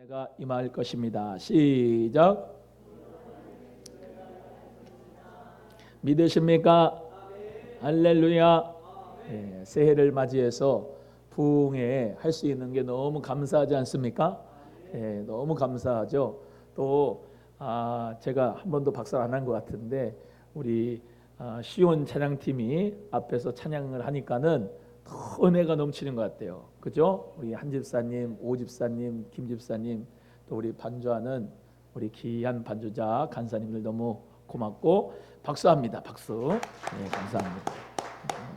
은혜가 임할 것입니다. 시작. 믿으십니까? 할렐루야. 네, 새해를 맞이해서 부흥회 할 수 있는 게 너무 감사하지 않습니까? 네, 너무 감사하죠. 또 제가 한 번도 박살 안 한 것 같은데 우리 시온 찬양팀이 앞에서 찬양을 하니까는 더 은혜가 넘치는 것 같아요. 그죠? 우리 한 집사님, 오 집사님, 김 집사님, 또 우리 반주하는 우리 귀한 반주자 간사님들 너무 고맙고 박수합니다. 박수. 네, 감사합니다.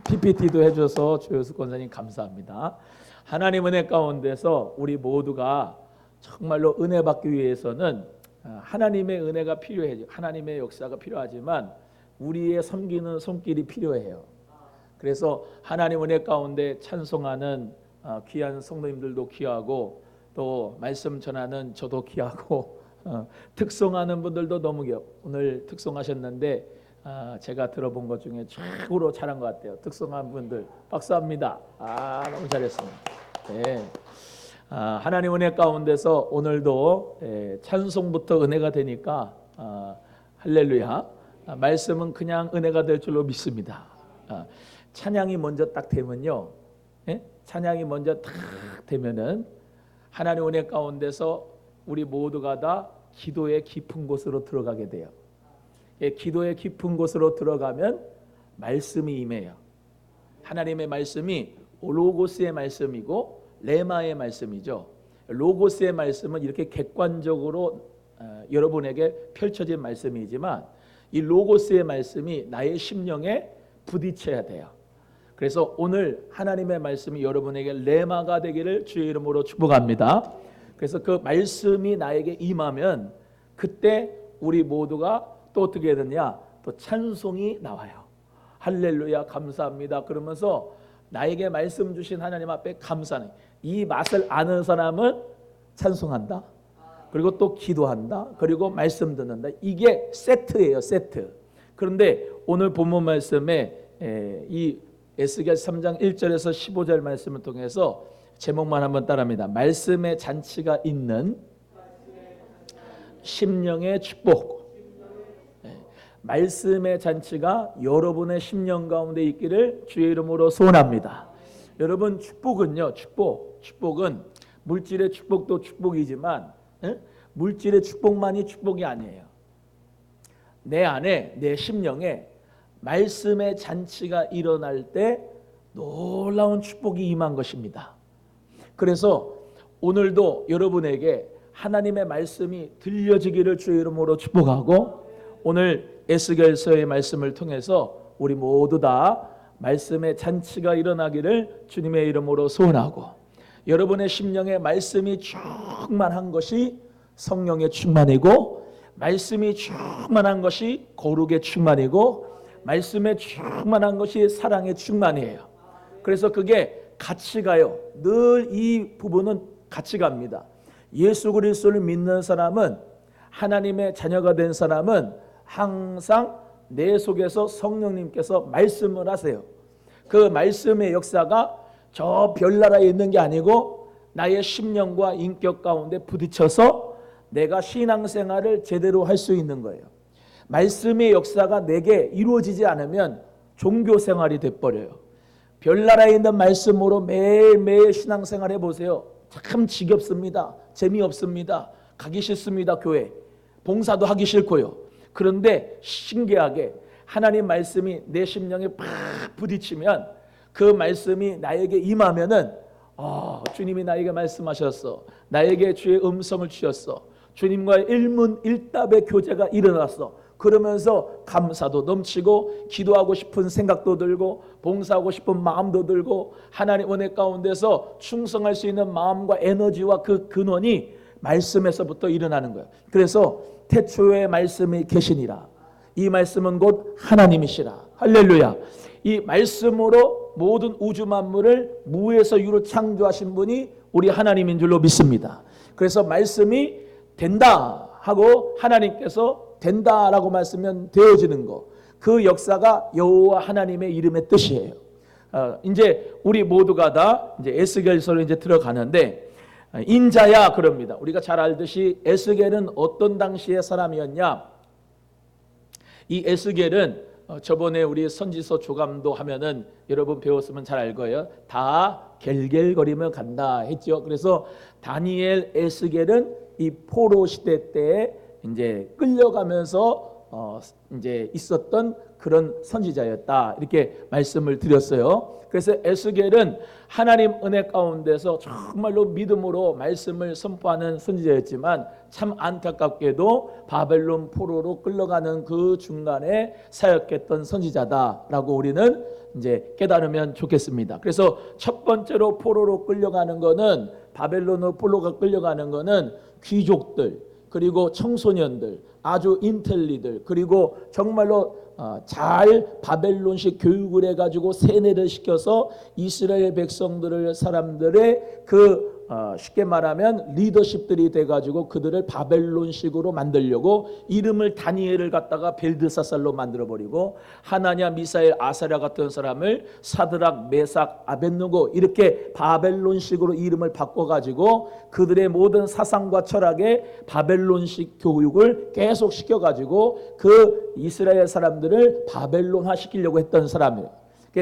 PPT도 해줘서 조효수 권사님 감사합니다. 하나님 은혜 가운데서 우리 모두가 정말로 은혜 받기 위해서는 하나님의 은혜가 필요해요. 하나님의 역사가 필요하지만 우리의 섬기는 손길이 필요해요. 그래서 하나님 은혜 가운데 찬송하는 귀한 성도님들도 귀하고 또 말씀 전하는 저도 귀하고 특송하는 분들도 너무 귀하고 오늘 특송하셨는데 제가 들어본 것 중에 최고로 잘한 것 같아요. 특송한 분들 박수합니다. 너무 잘했습니다. 네. 하나님 은혜 가운데서 오늘도 찬송부터 은혜가 되니까 할렐루야. 말씀은 그냥 은혜가 될 줄로 믿습니다. 찬양이 먼저 딱 되면요, 찬양이 먼저 딱 되면은 하나님 은혜 가운데서 우리 모두가 다 기도의 깊은 곳으로 들어가게 돼요. 기도의 깊은 곳으로 들어가면 말씀이 임해요. 하나님의 말씀이 로고스의 말씀이고 레마의 말씀이죠. 로고스의 말씀은 이렇게 객관적으로 여러분에게 펼쳐진 말씀이지만 이 로고스의 말씀이 나의 심령에 부딪혀야 돼요. 그래서 오늘 하나님의 말씀이 여러분에게 레마가 되기를 주의 이름으로 축복합니다. 그래서 그 말씀이 나에게 임하면 그때 우리 모두가 또 어떻게 되느냐? 또 찬송이 나와요. 할렐루야 감사합니다. 그러면서 나에게 말씀 주신 하나님 앞에 감사하는 이 맛을 아는 사람은 찬송한다. 그리고 또 기도한다. 그리고 말씀 듣는다. 이게 세트예요. 세트. 그런데 오늘 본문 말씀에 이 에스겔서 3장 1절에서 15절 말씀을 통해서 제목만 한번 따라합니다. 말씀의 잔치가 있는 심령의 축복. 말씀의 잔치가 여러분의 심령 가운데 있기를 주의 이름으로 소원합니다. 여러분 축복은요, 축복은 물질의 축복도 축복이지만 물질의 축복만이 축복이 아니에요. 내 안에 내 심령에 말씀의 잔치가 일어날 때 놀라운 축복이 임한 것입니다. 그래서 오늘도 여러분에게 하나님의 말씀이 들려지기를 주의 이름으로 축복하고 오늘 에스겔서의 말씀을 통해서 우리 모두 다 말씀의 잔치가 일어나기를 주님의 이름으로 소원하고 여러분의 심령에 말씀이 충만한 것이 성령의 충만이고 말씀이 충만한 것이 거룩의 충만이고 말씀에 충만한 것이 사랑의 충만이에요. 그래서 그게 같이 가요. 늘 이 부분은 같이 갑니다. 예수 그리스도를 믿는 사람은 하나님의 자녀가 된 사람은 항상 내 속에서 성령님께서 말씀을 하세요. 그 말씀의 역사가 저 별나라에 있는 게 아니고 나의 심령과 인격 가운데 부딪혀서 내가 신앙생활을 제대로 할 수 있는 거예요. 말씀의 역사가 내게 이루어지지 않으면 종교생활이 돼버려요. 별나라에 있는 말씀으로 매일매일 신앙생활 해보세요. 참 지겹습니다. 재미없습니다. 가기 싫습니다. 교회 봉사도 하기 싫고요. 그런데 신기하게 하나님 말씀이 내 심령에 팍 부딪히면 그 말씀이 나에게 임하면은 주님이 나에게 말씀하셨어. 나에게 주의 음성을 주셨어. 주님과의 일문일답의 교제가 일어났어. 그러면서 감사도 넘치고 기도하고 싶은 생각도 들고 봉사하고 싶은 마음도 들고 하나님 은혜 가운데서 충성할 수 있는 마음과 에너지와 그 근원이 말씀에서부터 일어나는 거예요. 그래서 태초에 말씀이 계시니라. 이 말씀은 곧 하나님이시라. 할렐루야. 이 말씀으로 모든 우주 만물을 무에서 유로 창조하신 분이 우리 하나님인 줄로 믿습니다. 그래서 말씀이 된다 하고 하나님께서 된다라고 말씀하면 되어지는 거. 그 역사가 여호와 하나님의 이름의 뜻이에요. 이제 우리 모두가 다 이제 에스겔서로 이제 들어가는데 인자야 그럽니다. 우리가 잘 알듯이 에스겔은 어떤 당시의 사람이었냐? 이 에스겔은 저번에 우리 선지서 조감도 하면은 여러분 배웠으면 잘 알 거예요. 다 겔겔거리며 간다 했죠. 그래서 다니엘, 에스겔은 이 포로 시대 때 이제 끌려가면서 이제 있었던 그런 선지자였다 이렇게 말씀을 드렸어요. 그래서 에스겔은 하나님 은혜 가운데서 정말로 믿음으로 말씀을 선포하는 선지자였지만 참 안타깝게도 바벨론 포로로 끌려가는 그 중간에 사역했던 선지자다라고 우리는 이제 깨달으면 좋겠습니다. 그래서 첫 번째로 포로로 끌려가는 거는 바벨론으로 포로가 끌려가는 거는 귀족들 그리고 청소년들 아주 인텔리들 그리고 정말로 잘 바벨론식 교육을 해가지고 세뇌를 시켜서 이스라엘 백성들을 사람들의 그 쉽게 말하면 리더십들이 돼가지고 그들을 바벨론식으로 만들려고 이름을 다니엘을 갖다가 벨드사살로 만들어버리고 하나냐 미사엘 아사랴 같은 사람을 사드락 메삭 아벳느고 이렇게 바벨론식으로 이름을 바꿔가지고 그들의 모든 사상과 철학에 바벨론식 교육을 계속 시켜가지고 그 이스라엘 사람들을 바벨론화 시키려고 했던 사람이에요.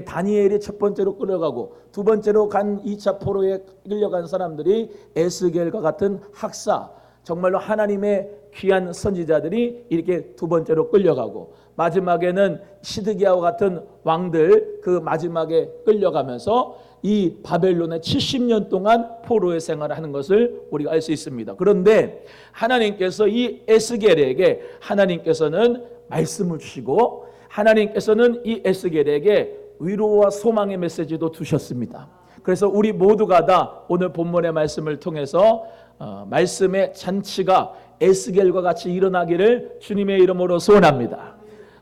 다니엘이 첫 번째로 끌려가고 두 번째로 간 2차 포로에 끌려간 사람들이 에스겔과 같은 학사 정말로 하나님의 귀한 선지자들이 이렇게 두 번째로 끌려가고 마지막에는 시드기야와 같은 왕들 그 마지막에 끌려가면서 이 바벨론에 70년 동안 포로의 생활을 하는 것을 우리가 알 수 있습니다. 그런데 하나님께서 이 에스겔에게 하나님께서는 말씀을 주시고 하나님께서는 이 에스겔에게 위로와 소망의 메시지도 두셨습니다. 그래서 우리 모두가 다 오늘 본문의 말씀을 통해서 말씀의 잔치가 에스겔과 같이 일어나기를 주님의 이름으로 소원합니다.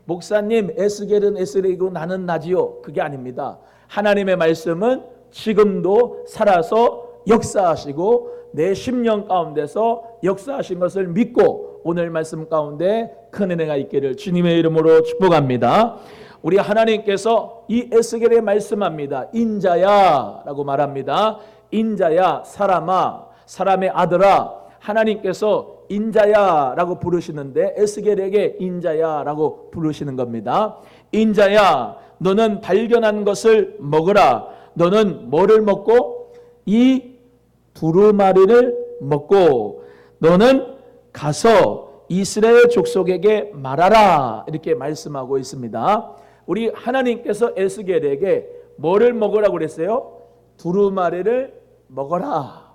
목사님 에스겔은 에스겔이고 나는 나지요. 그게 아닙니다. 하나님의 말씀은 지금도 살아서 역사하시고 내 심령 가운데서 역사하신 것을 믿고 오늘 말씀 가운데 큰 은혜가 있기를 주님의 이름으로 축복합니다. 우리 하나님께서 이 에스겔에 말씀합니다. 인자야 라고 말합니다. 인자야 사람아 사람의 아들아 하나님께서 인자야 라고 부르시는데 에스겔에게 인자야 라고 부르시는 겁니다. 인자야 너는 발견한 것을 먹으라. 너는 뭐를 먹고 이 두루마리를 먹고 너는 가서 이스라엘 족속에게 말하라 이렇게 말씀하고 있습니다. 우리 하나님께서 에스겔에게 뭐를 먹으라고 그랬어요? 두루마리를 먹어라.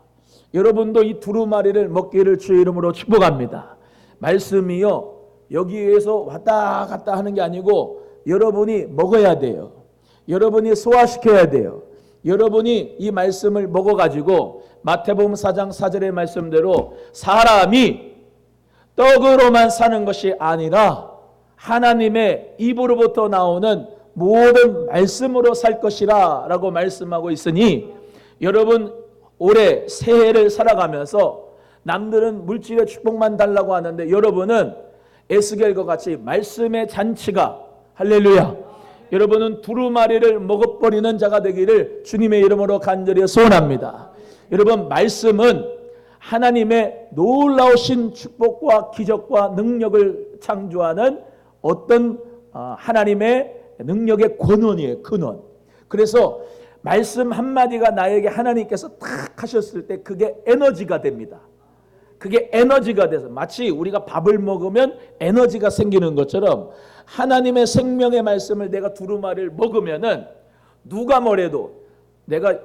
여러분도 이 두루마리를 먹기를 주의 이름으로 축복합니다. 말씀이요 여기에서 왔다 갔다 하는 게 아니고 여러분이 먹어야 돼요. 여러분이 소화시켜야 돼요. 여러분이 이 말씀을 먹어가지고 마태복음 4장 4절의 말씀대로 사람이 떡으로만 사는 것이 아니라 하나님의 입으로부터 나오는 모든 말씀으로 살 것이라 라고 말씀하고 있으니 여러분 올해 새해를 살아가면서 남들은 물질의 축복만 달라고 하는데 여러분은 에스겔과 같이 말씀의 잔치가 할렐루야 여러분은 두루마리를 먹어버리는 자가 되기를 주님의 이름으로 간절히 소원합니다. 여러분 말씀은 하나님의 놀라우신 축복과 기적과 능력을 창조하는 어떤 하나님의 능력의 근원이에요. 근원. 그래서 말씀 한마디가 나에게 하나님께서 탁 하셨을 때 그게 에너지가 됩니다. 그게 에너지가 돼서 마치 우리가 밥을 먹으면 에너지가 생기는 것처럼 하나님의 생명의 말씀을 내가 두루마리를 먹으면은 누가 뭐래도 내가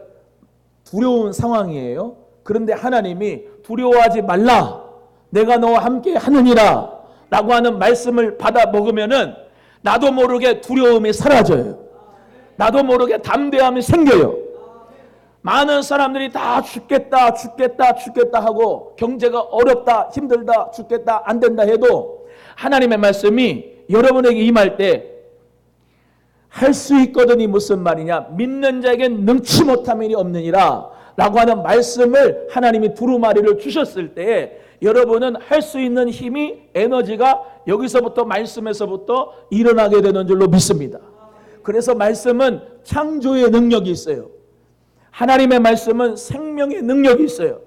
두려운 상황이에요. 그런데 하나님이 두려워하지 말라. 내가 너와 함께 하느니라. 라고 하는 말씀을 받아 먹으면은 나도 모르게 두려움이 사라져요. 나도 모르게 담대함이 생겨요. 많은 사람들이 다 죽겠다 하고 경제가 어렵다 힘들다 죽겠다 안 된다 해도 하나님의 말씀이 여러분에게 임할 때 할 수 있거든이 무슨 말이냐 믿는 자에겐 능치 못함이 없느니라 라고 하는 말씀을 하나님이 두루마리를 주셨을 때 여러분은 할 수 있는 힘이 에너지가 여기서부터 말씀에서부터 일어나게 되는 줄로 믿습니다. 그래서 말씀은 창조의 능력이 있어요. 하나님의 말씀은 생명의 능력이 있어요.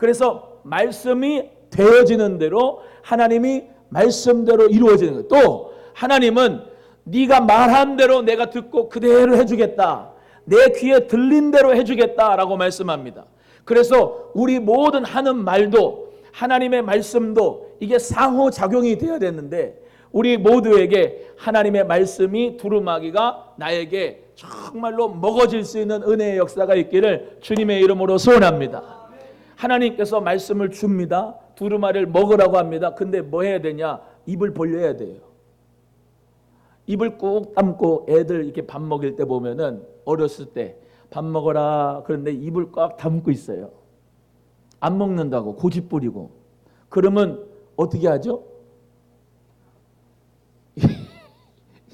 그래서 말씀이 되어지는 대로 하나님이 말씀대로 이루어지는 거예요. 또 하나님은 네가 말한 대로 내가 듣고 그대로 해주겠다. 내 귀에 들린 대로 해주겠다라고 말씀합니다. 그래서 우리 모든 하는 말도 하나님의 말씀도 이게 상호작용이 되어야 되는데 우리 모두에게 하나님의 말씀이 두루마기가 나에게 정말로 먹어질 수 있는 은혜의 역사가 있기를 주님의 이름으로 소원합니다. 하나님께서 말씀을 줍니다. 두루마리를 먹으라고 합니다. 근데 뭐 해야 되냐? 입을 벌려야 돼요. 입을 꾹 담고 애들 이렇게 밥 먹일 때 보면은 어렸을 때 밥 먹어라 그런데 입을 꽉 담고 있어요. 안 먹는다고 고집 부리고. 그러면 어떻게 하죠?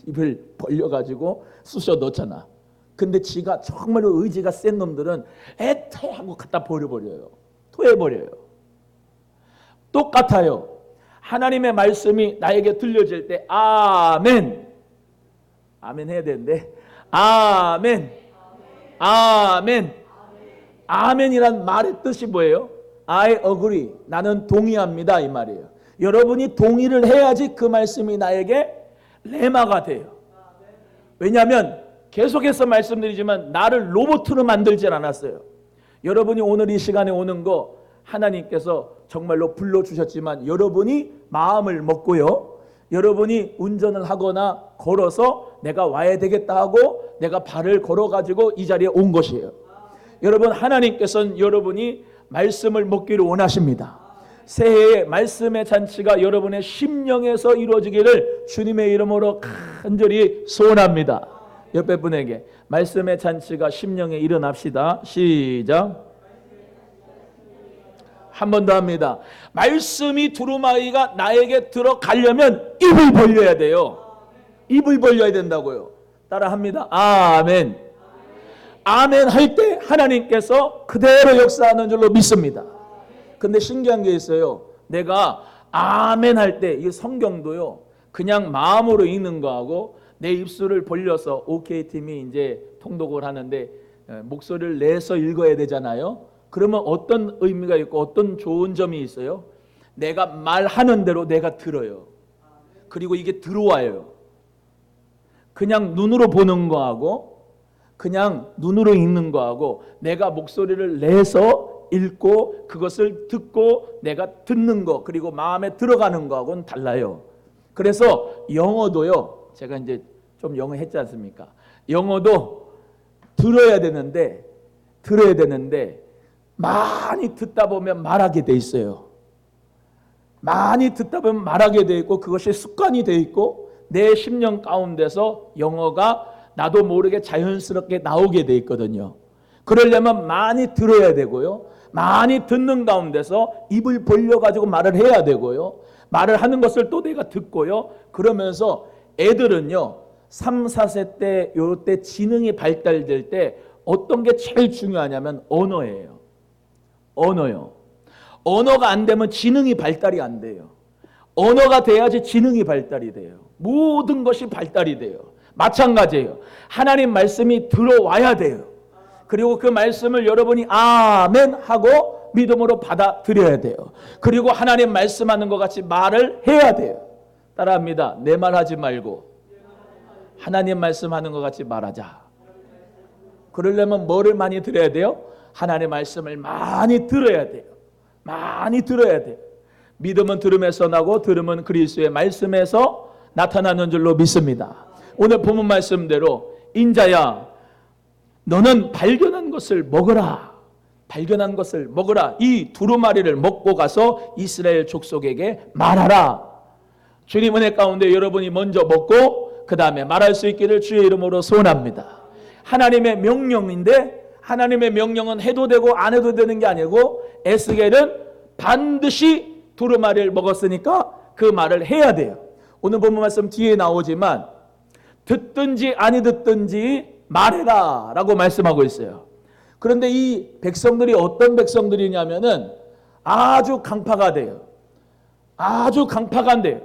입을 벌려가지고 쑤셔 넣잖아. 근데 지가 정말로 의지가 센 놈들은 애태 하고 갖다 버려버려요. 토해버려요. 똑같아요. 하나님의 말씀이 나에게 들려질 때 아멘. 아멘 해야 되는데 아멘. 아멘. 아멘이란 말의 뜻이 뭐예요? I agree. 나는 동의합니다 이 말이에요. 여러분이 동의를 해야지 그 말씀이 나에게 레마가 돼요. 왜냐하면 계속해서 말씀드리지만 나를 로봇으로 만들질 않았어요. 여러분이 오늘 이 시간에 오는 거 하나님께서 정말로 불러주셨지만 여러분이 마음을 먹고요. 여러분이 운전을 하거나 걸어서 내가 와야 되겠다 하고 내가 발을 걸어가지고 이 자리에 온 것이에요. 여러분 하나님께서는 여러분이 말씀을 먹기를 원하십니다. 새해에 말씀의 잔치가 여러분의 심령에서 이루어지기를 주님의 이름으로 간절히 소원합니다. 옆에 분에게 말씀의 잔치가 심령에 일어납시다. 시작. 한 번 더 합니다. 말씀이 두루마기가 나에게 들어가려면 입을 벌려야 돼요. 입을 벌려야 된다고요. 따라 합니다. 아멘. 아멘 할 때 하나님께서 그대로 역사하는 줄로 믿습니다. 근데 신기한 게 있어요. 내가 아멘 할 때 이 성경도요. 그냥 마음으로 읽는 거하고 내 입술을 벌려서 OK 팀이 이제 통독을 하는데 목소리를 내서 읽어야 되잖아요. 그러면 어떤 의미가 있고 어떤 좋은 점이 있어요? 내가 말하는 대로 내가 들어요. 그리고 이게 들어와요. 그냥 눈으로 보는 거하고 그냥 눈으로 읽는 거하고 내가 목소리를 내서 읽고 그것을 듣고 내가 듣는 거 그리고 마음에 들어가는 거하고는 달라요. 그래서 영어도요. 제가 이제 좀 영어 했지 않습니까? 영어도 들어야 되는데 많이 듣다 보면 말하게 돼 있어요. 많이 듣다 보면 말하게 돼 있고 그것이 습관이 돼 있고 내 심령 가운데서 영어가 나도 모르게 자연스럽게 나오게 돼 있거든요. 그러려면 많이 들어야 되고요. 많이 듣는 가운데서 입을 벌려가지고 말을 해야 되고요. 말을 하는 것을 또 내가 듣고요. 그러면서 애들은요. 3, 4세 때 요때 지능이 발달될 때 어떤 게 제일 중요하냐면 언어예요. 언어요. 언어가 안 되면 지능이 발달이 안 돼요. 언어가 돼야지 지능이 발달이 돼요. 모든 것이 발달이 돼요. 마찬가지예요. 하나님 말씀이 들어와야 돼요. 그리고 그 말씀을 여러분이 아멘 하고 믿음으로 받아들여야 돼요. 그리고 하나님 말씀하는 것 같이 말을 해야 돼요. 따라합니다. 내 말하지 말고 하나님 말씀하는 것 같이 말하자. 그러려면 뭐를 많이 들어야 돼요? 하나님의 말씀을 많이 들어야 돼요. 많이 들어야 돼요. 믿음은 들음에서 나고 들음은 그리스도의 말씀에서 나타나는 줄로 믿습니다. 오늘 본문 말씀대로 인자야 너는 발견한 것을 먹어라. 발견한 것을 먹어라. 이 두루마리를 먹고 가서 이스라엘 족속에게 말하라. 주님 은혜 가운데 여러분이 먼저 먹고 그 다음에 말할 수 있기를 주의 이름으로 소원합니다. 하나님의 명령인데 하나님의 명령은 해도 되고 안 해도 되는 게 아니고 에스겔은 반드시 두루마리를 먹었으니까 그 말을 해야 돼요. 오늘 본문 말씀 뒤에 나오지만 듣든지 아니 듣든지 말해라 라고 말씀하고 있어요. 그런데 이 백성들이 어떤 백성들이냐면은 아주 강파가 돼요. 아주 강파가 안 돼요.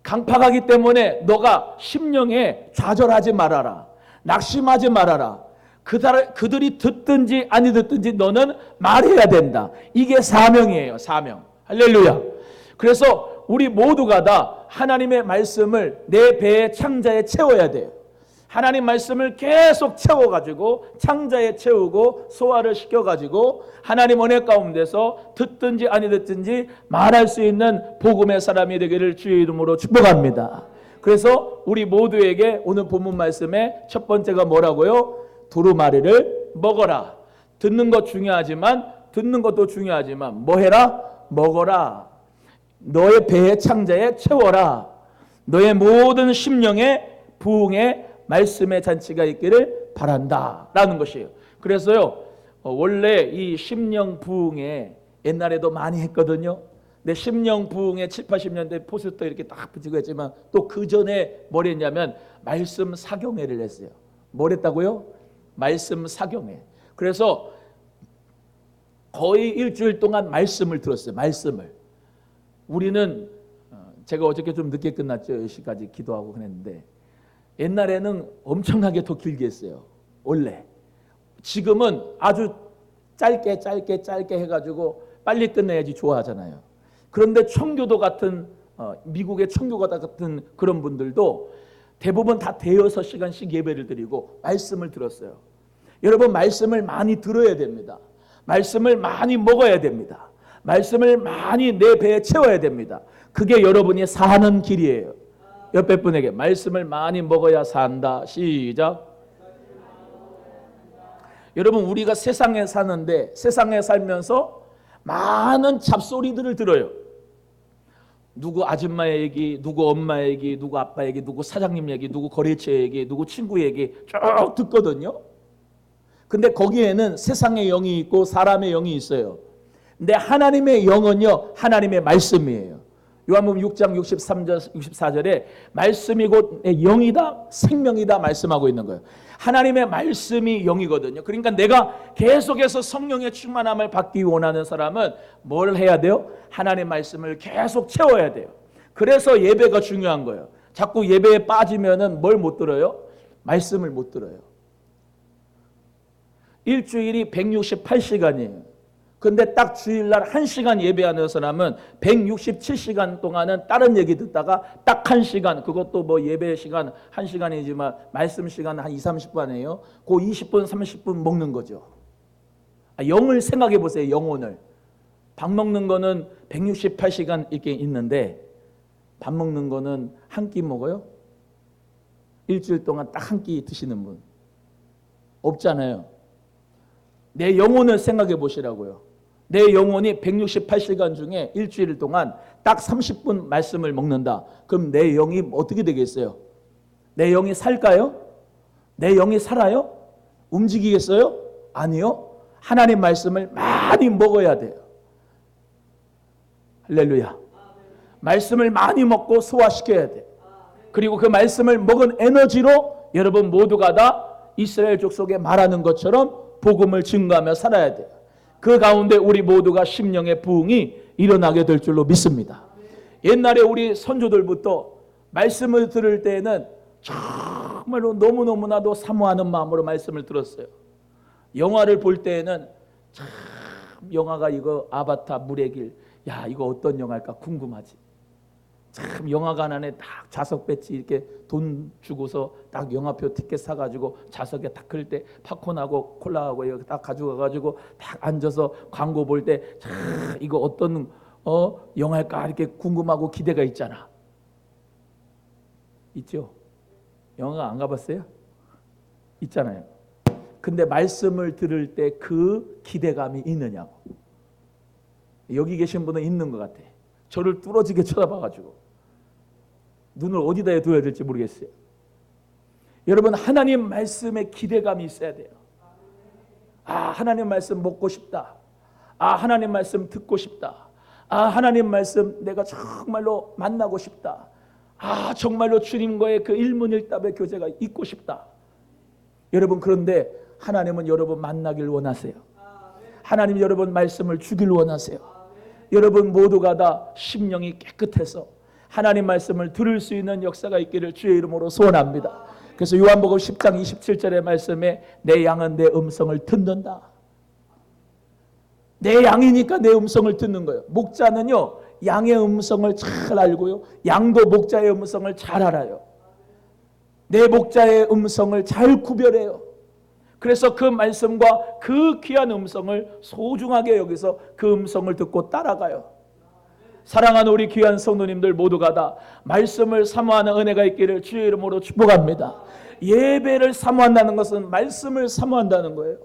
강파가기 때문에 너가 심령에 좌절하지 말아라. 낙심하지 말아라. 그들이 듣든지 아니 듣든지 너는 말해야 된다. 이게 사명이에요. 사명. 할렐루야. 그래서 우리 모두가 다 하나님의 말씀을 내 배의 창자에 채워야 돼요. 하나님 말씀을 계속 채워가지고 창자에 채우고 소화를 시켜가지고 하나님 은혜 가운데서 듣든지 아니 듣든지 말할 수 있는 복음의 사람이 되기를 주의 이름으로 축복합니다. 그래서 우리 모두에게 오늘 본문 말씀의 첫 번째가 뭐라고요? 두루마리를 먹어라. 듣는 것 중요하지만 듣는 것도 중요하지만 뭐 해라? 먹어라. 너의 배의 창자에 채워라. 너의 모든 심령에 부흥의 말씀의 잔치가 있기를 바란다 라는 것이에요. 그래서요 원래 이 심령 부흥에 옛날에도 많이 했거든요. 근데 심령 부흥에 7, 80년대 포스터 이렇게 딱 붙이고 했지만 또 그 전에 뭘 했냐면 말씀 사경회를 했어요. 뭘 했다고요? 말씀 사경회. 그래서 거의 일주일 동안 말씀을 들었어요. 말씀을. 우리는 제가 어저께 좀 늦게 끝났죠. 10시까지 기도하고 그랬는데 옛날에는 엄청나게 더 길게 했어요. 원래. 지금은 아주 짧게 해가지고 빨리 끝내야지 좋아하잖아요. 그런데 청교도 같은 미국의 청교도 같은 그런 분들도 대부분 다 대여섯 시간씩 예배를 드리고 말씀을 들었어요. 여러분 말씀을 많이 들어야 됩니다. 말씀을 많이 먹어야 됩니다. 말씀을 많이 내 배에 채워야 됩니다. 그게 여러분이 사는 길이에요. 옆에 분에게 말씀을 많이 먹어야 산다. 시작. 여러분 우리가 세상에 사는데 세상에 살면서 많은 잡소리들을 들어요. 누구 아줌마 얘기, 누구 엄마 얘기, 누구 아빠 얘기, 누구 사장님 얘기, 누구 거래처 얘기, 누구 친구 얘기 쭉 듣거든요. 근데 거기에는 세상의 영이 있고 사람의 영이 있어요. 근데 하나님의 영은요 하나님의 말씀이에요. 요한복음 6장 63절 64절에 말씀이 곧 영이다 생명이다 말씀하고 있는 거예요. 하나님의 말씀이 영이거든요. 그러니까 내가 계속해서 성령의 충만함을 받기 원하는 사람은 뭘 해야 돼요? 하나님 말씀을 계속 채워야 돼요. 그래서 예배가 중요한 거예요. 자꾸 예배에 빠지면은 뭘 못 들어요? 말씀을 못 들어요. 일주일이 168시간이에요. 근데 딱 주일날 1시간 예배하는 사람은 167시간 동안은 다른 얘기 듣다가 딱 1시간, 그것도 뭐 예배 시간 1시간이지만 말씀 시간 한 2, 30분이에요. 그 20분, 30분 먹는 거죠. 영을 생각해 보세요. 영혼을. 밥 먹는 거는 168시간 이렇게 있는데 밥 먹는 거는 한 끼 먹어요? 일주일 동안 딱 한 끼 드시는 분 없잖아요. 내 영혼을 생각해 보시라고요. 내 영혼이 168시간 중에 일주일 동안 딱 30분 말씀을 먹는다. 그럼 내 영이 어떻게 되겠어요? 내 영이 살까요? 내 영이 살아요? 움직이겠어요? 아니요. 하나님 말씀을 많이 먹어야 돼요. 할렐루야. 말씀을 많이 먹고 소화시켜야 돼요. 그리고 그 말씀을 먹은 에너지로 여러분 모두가 다 이스라엘 족속에 말하는 것처럼 복음을 증거하며 살아야 돼요. 그 가운데 우리 모두가 심령의 부흥이 일어나게 될 줄로 믿습니다. 옛날에 우리 선조들부터 말씀을 들을 때에는 정말로 너무너무나도 사모하는 마음으로 말씀을 들었어요. 영화를 볼 때에는 참 영화가 이거 아바타 물의 길, 야 이거 어떤 영화일까 궁금하지. 참 영화관 안에 딱 좌석 배치 이렇게 돈 주고서 딱 영화표 티켓 사가지고 좌석에 딱 클 때 팝콘하고 콜라하고 이거 딱 가져가가지고 딱 앉아서 광고 볼 때 참 이거 어떤 영화일까 이렇게 궁금하고 기대가 있잖아. 있죠? 영화 안 가봤어요? 있잖아요. 근데 말씀을 들을 때 그 기대감이 있느냐고. 여기 계신 분은 있는 것 같아. 저를 뚫어지게 쳐다봐가지고 눈을 어디다 둬야 될지 모르겠어요. 여러분 하나님 말씀에 기대감이 있어야 돼요. 아 하나님 말씀 먹고 싶다. 아 하나님 말씀 듣고 싶다. 아 하나님 말씀 내가 정말로 만나고 싶다. 아 정말로 주님과의 그 일문일답의 교제가 있고 싶다. 여러분 그런데 하나님은 여러분 만나길 원하세요. 하나님 여러분 말씀을 주길 원하세요. 여러분 모두가 다 심령이 깨끗해서 하나님 말씀을 들을 수 있는 역사가 있기를 주의 이름으로 소원합니다. 그래서 요한복음 10장 27절의 말씀에 내 양은 내 음성을 듣는다. 내 양이니까 내 음성을 듣는 거예요. 목자는요, 양의 음성을 잘 알고요, 양도 목자의 음성을 잘 알아요. 내 목자의 음성을 잘 구별해요. 그래서 그 말씀과 그 귀한 음성을 소중하게 여기서 그 음성을 듣고 따라가요. 사랑하는 우리 귀한 성도님들 모두가 다 말씀을 사모하는 은혜가 있기를 주의 이름으로 축복합니다. 예배를 사모한다는 것은 말씀을 사모한다는 거예요.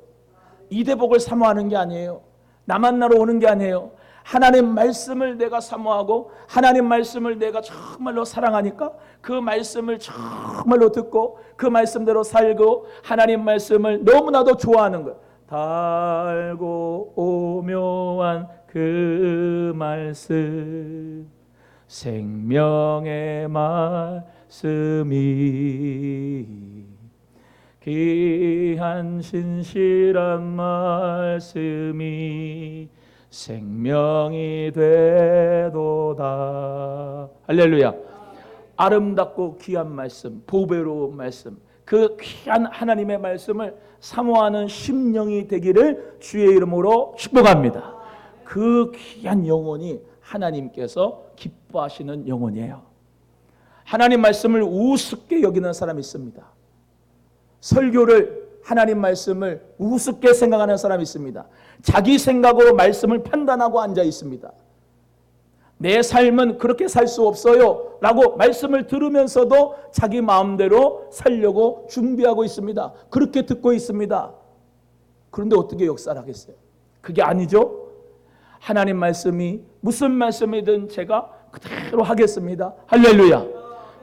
이대복을 사모하는 게 아니에요. 나 만나러 오는 게 아니에요. 하나님 말씀을 내가 사모하고 하나님 말씀을 내가 정말로 사랑하니까 그 말씀을 정말로 듣고 그 말씀대로 살고 하나님 말씀을 너무나도 좋아하는 거예요. 달고 오묘한 그 말씀, 생명의 말씀이 귀한 신실한 말씀이 생명이 되도다. 할렐루야. 아름답고 귀한 말씀, 보배로운 말씀, 그 귀한 하나님의 말씀을 사모하는 심령이 되기를 주의 이름으로 축복합니다. 그 귀한 영혼이 하나님께서 기뻐하시는 영혼이에요. 하나님 말씀을 우습게 여기는 사람이 있습니다. 설교를, 하나님 말씀을 우습게 생각하는 사람이 있습니다. 자기 생각으로 말씀을 판단하고 앉아 있습니다. 내 삶은 그렇게 살 수 없어요 라고 말씀을 들으면서도 자기 마음대로 살려고 준비하고 있습니다. 그렇게 듣고 있습니다. 그런데 어떻게 역사를 하겠어요? 그게 아니죠. 하나님 말씀이 무슨 말씀이든 제가 그대로 하겠습니다. 할렐루야.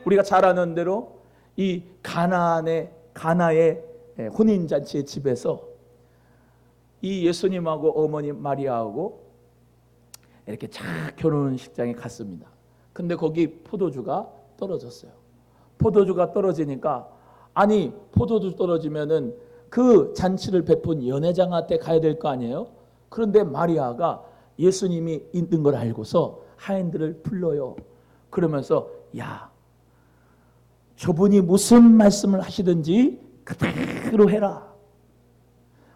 우리가 잘 아는 대로 이 가나의 혼인잔치의 집에서 이 예수님하고 어머니 마리아하고 이렇게 착 결혼식장에 갔습니다. 근데 거기 포도주가 떨어졌어요. 포도주가 떨어지니까, 아니 포도주 떨어지면은 그 잔치를 베푼 연회장한테 가야 될 거 아니에요? 그런데 마리아가 예수님이 있는 걸 알고서 하인들을 불러요. 그러면서 야, 저분이 무슨 말씀을 하시든지 그대로 해라.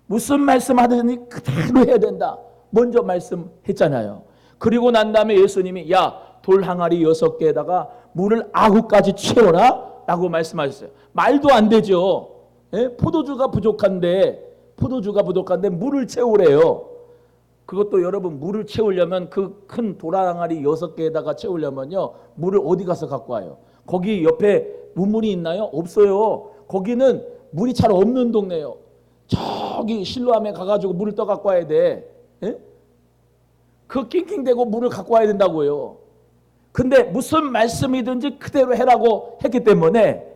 무슨 말씀 하든지 그대로 해야 된다. 먼저 말씀했잖아요. 그리고 난 다음에 예수님이 야, 돌 항아리 6개에다가 물을 9까지 채워라 라고 말씀하셨어요. 말도 안 되죠. 예? 포도주가 부족한데 물을 채우래요. 그것도 여러분, 물을 채우려면 그 큰 돌 항아리 6개에다가 채우려면요, 물을 어디 가서 갖고 와요? 거기 옆에 우물이 있나요? 없어요. 거기는 물이 잘 없는 동네예요. 저기 실로암에 가가지고 물을 떠 갖고 와야 돼. 예? 그 낑낑대고 물을 갖고 와야 된다고요. 근데 무슨 말씀이든지 그대로 해라고 했기 때문에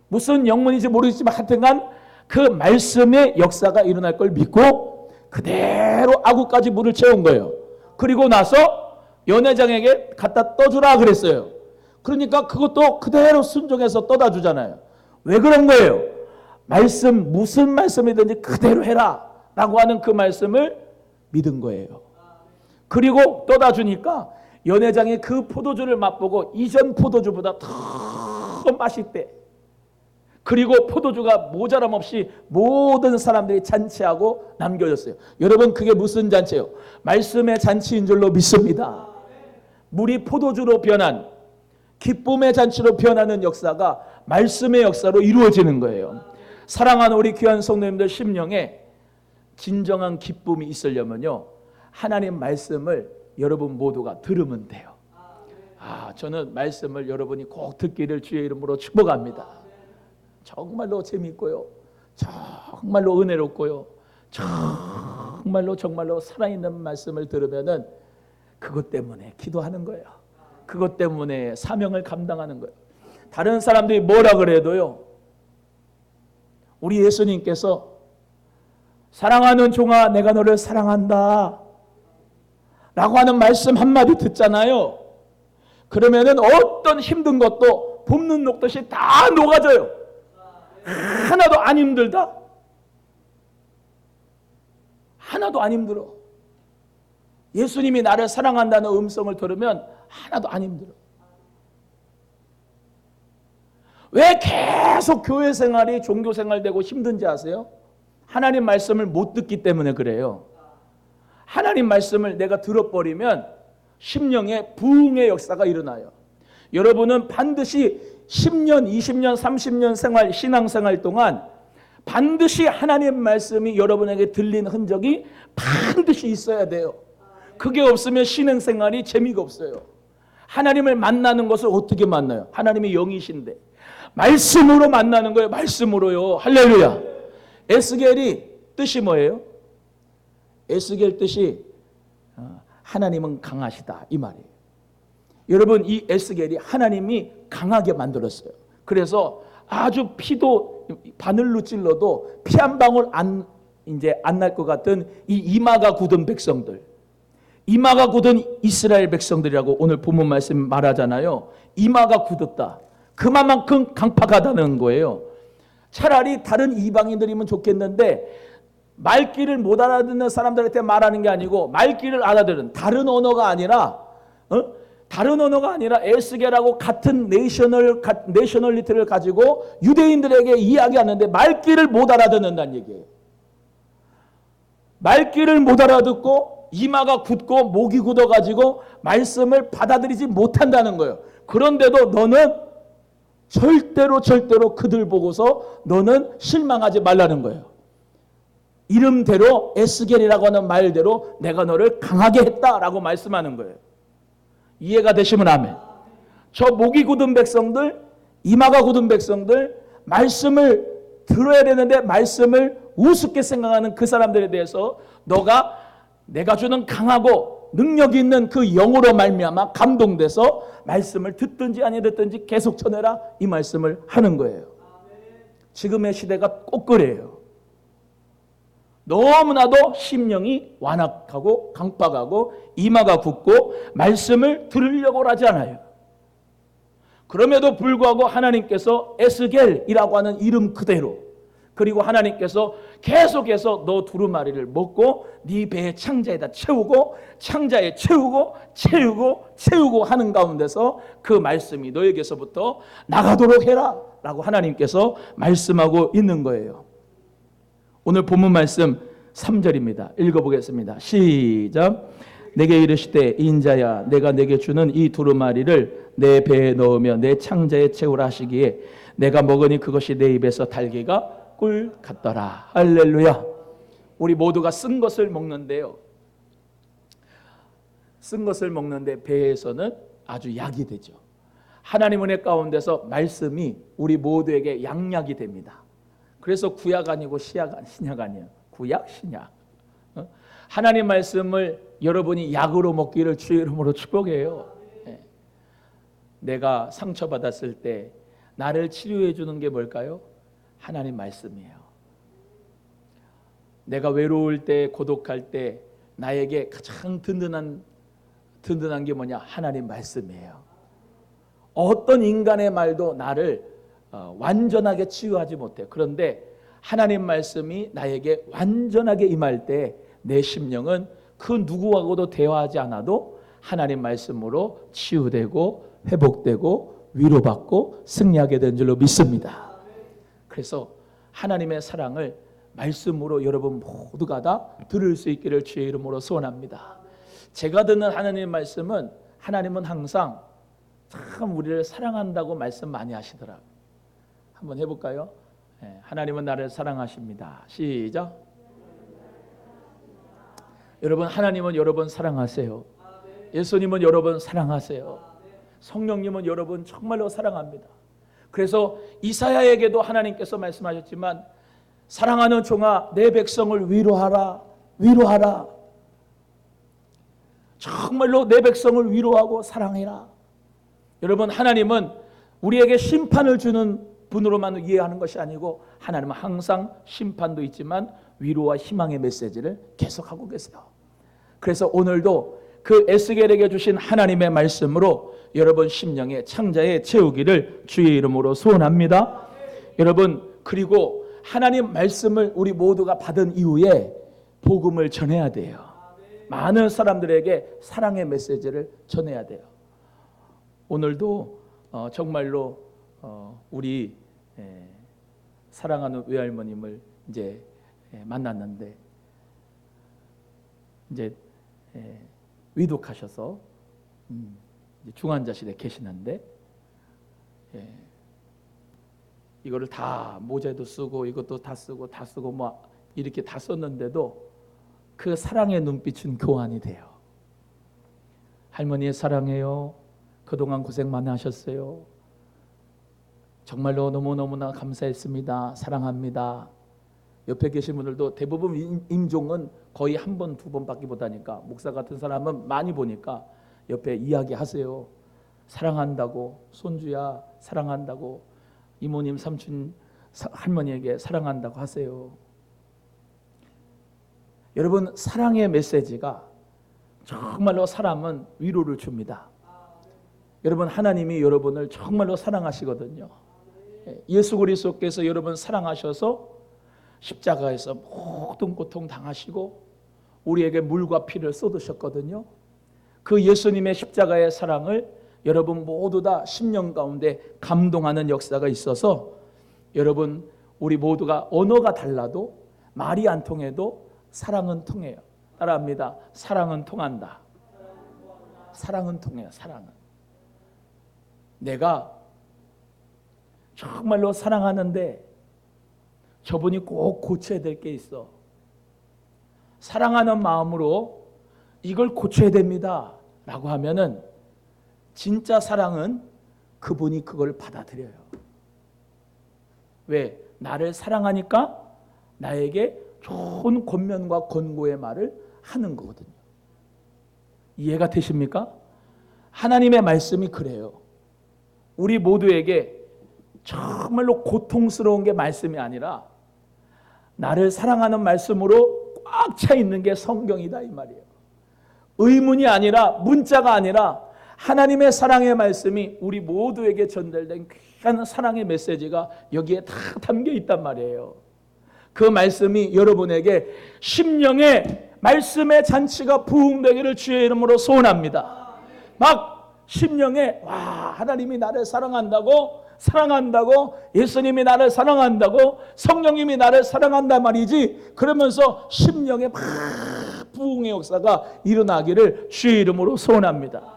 무슨 영문인지 모르겠지만 하여튼간 그 말씀의 역사가 일어날 걸 믿고 그대로 아구까지 물을 채운 거예요. 그리고 나서 연회장에게 갖다 떠주라 그랬어요. 그러니까 그것도 그대로 순종해서 떠다 주잖아요. 왜 그런 거예요? 말씀, 무슨 말씀이든지 그대로 해라 라고 하는 그 말씀을 믿은 거예요. 그리고 떠다 주니까 연회장이 그 포도주를 맛보고 이전 포도주보다 더 맛있대. 그리고 포도주가 모자람 없이 모든 사람들이 잔치하고 남겨졌어요. 여러분, 그게 무슨 잔치예요? 말씀의 잔치인 줄로 믿습니다. 물이 포도주로 변한, 기쁨의 잔치로 변하는 역사가 말씀의 역사로 이루어지는 거예요. 사랑하는 우리 귀한 성도님들 심령에 진정한 기쁨이 있으려면요, 하나님 말씀을 여러분 모두가 들으면 돼요. 저는 말씀을 여러분이 꼭 듣기를 주의 이름으로 축복합니다. 정말로 재미있고요, 정말로 은혜롭고요, 정말로 살아있는 말씀을 들으면은 그것 때문에 기도하는 거예요. 그것 때문에 사명을 감당하는 거예요. 다른 사람들이 뭐라 그래도요, 우리 예수님께서 사랑하는 종아 내가 너를 사랑한다 라고 하는 말씀 한마디 듣잖아요. 그러면은 어떤 힘든 것도 볶는 녹듯이 다 녹아져요. 하나도 안 힘들다? 하나도 안 힘들어. 예수님이 나를 사랑한다는 음성을 들으면 하나도 안 힘들어. 왜 계속 교회 생활이 종교 생활 되고 힘든지 아세요? 하나님 말씀을 못 듣기 때문에 그래요. 하나님 말씀을 내가 들어버리면 심령에 부흥의 역사가 일어나요. 여러분은 반드시 10년, 20년, 30년 생활, 신앙생활 동안 반드시 하나님 말씀이 여러분에게 들린 흔적이 반드시 있어야 돼요. 그게 없으면 신앙생활이 재미가 없어요. 하나님을 만나는 것을 어떻게 만나요? 하나님이 영이신데 말씀으로 만나는 거예요. 말씀으로요. 할렐루야. 에스겔이 뜻이 뭐예요? 에스겔 뜻이 하나님은 강하시다 이 말이에요. 여러분, 이 에스겔이 하나님이 강하게 만들었어요. 그래서 아주 피도 바늘로 찔러도 피 한 방울 안 날 것 같은 이 이마가 굳은 백성들, 이마가 굳은 이스라엘 백성들이라고 오늘 본문 말씀 말하잖아요. 이마가 굳었다. 그만큼 강팍하다는 거예요. 차라리 다른 이방인들이면 좋겠는데 말귀를 못 알아듣는 사람들한테 말하는 게 아니고 말귀를 알아들은 다른 언어가 아니라 에스겔하고 같은 내셔널리티를 가지고 유대인들에게 이야기하는데 말귀를 못 알아듣는다는 얘기예요. 말귀를 못 알아듣고 이마가 굳고 목이 굳어가지고 말씀을 받아들이지 못한다는 거예요. 그런데도 너는 절대로 그들 보고서 너는 실망하지 말라는 거예요. 이름대로 에스겔이라고 하는 말대로 내가 너를 강하게 했다라고 말씀하는 거예요. 이해가 되시면 아멘. 저 목이 굳은 백성들, 이마가 굳은 백성들, 말씀을 들어야 되는데 말씀을 우습게 생각하는 그 사람들에 대해서 너가 내가 주는 강하고 능력이 있는 그 영으로 말미암아 감동돼서 말씀을 듣든지 아니 듣든지 계속 전해라 이 말씀을 하는 거예요. 지금의 시대가 꼭 그래요. 너무나도 심령이 완악하고 강팍하고 이마가 굳고 말씀을 들으려고 하지 않아요. 그럼에도 불구하고 하나님께서 에스겔이라고 하는 이름 그대로, 그리고 하나님께서 계속해서 너 두루마리를 먹고 네 배의 창자에다 채우고 창자에 채우고 하는 가운데서 그 말씀이 너에게서부터 나가도록 해라 라고 하나님께서 말씀하고 있는 거예요. 오늘 본문 말씀 3절입니다. 읽어보겠습니다. 시작. 내게 이르시되 인자야 내가 내게 주는 이 두루마리를 내 배에 넣으며 내 창자에 채우라 하시기에 내가 먹으니 그것이 내 입에서 달기가 꿀 같더라. 할렐루야. 우리 모두가 쓴 것을 먹는데요, 쓴 것을 먹는데 배에서는 아주 약이 되죠. 하나님 은혜 가운데서 말씀이 우리 모두에게 양약이 됩니다. 그래서 구약 아니고 신약 아니에요. 구약, 신약. 하나님 말씀을 여러분이 약으로 먹기를 주의 이름으로 축복해요. 내가 상처받았을 때 나를 치료해 주는 게 뭘까요? 하나님 말씀이에요. 내가 외로울 때, 고독할 때 나에게 가장 든든한 게 뭐냐? 하나님 말씀이에요. 어떤 인간의 말도 나를 완전하게 치유하지 못해. 그런데 하나님 말씀이 나에게 완전하게 임할 때 내 심령은 그 누구하고도 대화하지 않아도 하나님 말씀으로 치유되고 회복되고 위로받고 승리하게 된 줄로 믿습니다. 그래서 하나님의 사랑을 말씀으로 여러분 모두가 다 들을 수 있기를 주의 이름으로 소원합니다. 제가 듣는 하나님의 말씀은 하나님은 항상 참 우리를 사랑한다고 말씀 많이 하시더라고요. 한번 해볼까요? 하나님은 나를 사랑하십니다. 시작. 여러분, 하나님은 여러분 사랑하세요. 예수님은 여러분 사랑하세요. 성령님은 여러분 정말로 사랑합니다. 그래서 이사야에게도 하나님께서 말씀하셨지만 사랑하는 종아 내 백성을 위로하라. 위로하라. 정말로 내 백성을 위로하고 사랑해라. 여러분, 하나님은 우리에게 심판을 주는 분으로만 이해하는 것이 아니고 하나님은 항상 심판도 있지만 위로와 희망의 메시지를 계속하고 계세요. 그래서 오늘도 그 에스겔에게 주신 하나님의 말씀으로 여러분 심령의 창자에 채우기를 주의 이름으로 소원합니다. 여러분, 그리고 하나님 말씀을 우리 모두가 받은 이후에 복음을 전해야 돼요. 많은 사람들에게 사랑의 메시지를 전해야 돼요. 오늘도 정말로 우리 사랑하는 외할머님을 이제 만났는데 이제 위독하셔서 중환자실에 계시는데 이거를 다 모자도 쓰고 이것도 다 쓰고 뭐 이렇게 다 썼는데도 그 사랑의 눈빛은 교환이 돼요. 할머니 사랑해요. 그동안 고생 많이 하셨어요. 정말로 너무너무나 감사했습니다. 사랑합니다. 옆에 계신 분들도 대부분 임종은 거의 한 번, 두 번밖에 못하니까 목사 같은 사람은 많이 보니까 옆에 이야기하세요. 사랑한다고, 손주야 사랑한다고, 이모님, 삼촌, 할머니에게 사랑한다고 하세요. 여러분, 사랑의 메시지가 정말로 사람은 위로를 줍니다. 여러분, 하나님이 여러분을 정말로 사랑하시거든요. 예수 그리스도께서 여러분 사랑하셔서 십자가에서 모든 고통 당하시고 우리에게 물과 피를 쏟으셨거든요. 그 예수님의 십자가의 사랑을 여러분 모두 다 10년 가운데 감동하는 역사가 있어서 여러분 우리 모두가 언어가 달라도 말이 안 통해도 사랑은 통해요. 따라합니다. 사랑은 통한다. 사랑은 통해요. 사랑은. 내가 정말로 사랑하는데 저분이 꼭 고쳐야 될 게 있어. 사랑하는 마음으로 이걸 고쳐야 됩니다 라고 하면은 진짜 사랑은 그분이 그걸 받아들여요. 왜? 나를 사랑하니까 나에게 좋은 권면과 권고의 말을 하는 거거든요. 이해가 되십니까? 하나님의 말씀이 그래요. 우리 모두에게 정말로 고통스러운 게 말씀이 아니라 나를 사랑하는 말씀으로 꽉 차 있는 게 성경이다 이 말이에요. 의문이 아니라 문자가 아니라 하나님의 사랑의 말씀이 우리 모두에게 전달된 귀한 사랑의 메시지가 여기에 다 담겨 있단 말이에요. 그 말씀이 여러분에게 심령의 말씀의 잔치가 부흥되기를 주의 이름으로 소원합니다. 막 심령에 하나님이 나를 사랑한다고 예수님이 나를 사랑한다고 성령님이 나를 사랑한단 말이지 그러면서 심령에 막 부흥의 역사가 일어나기를 주의 이름으로 소원합니다.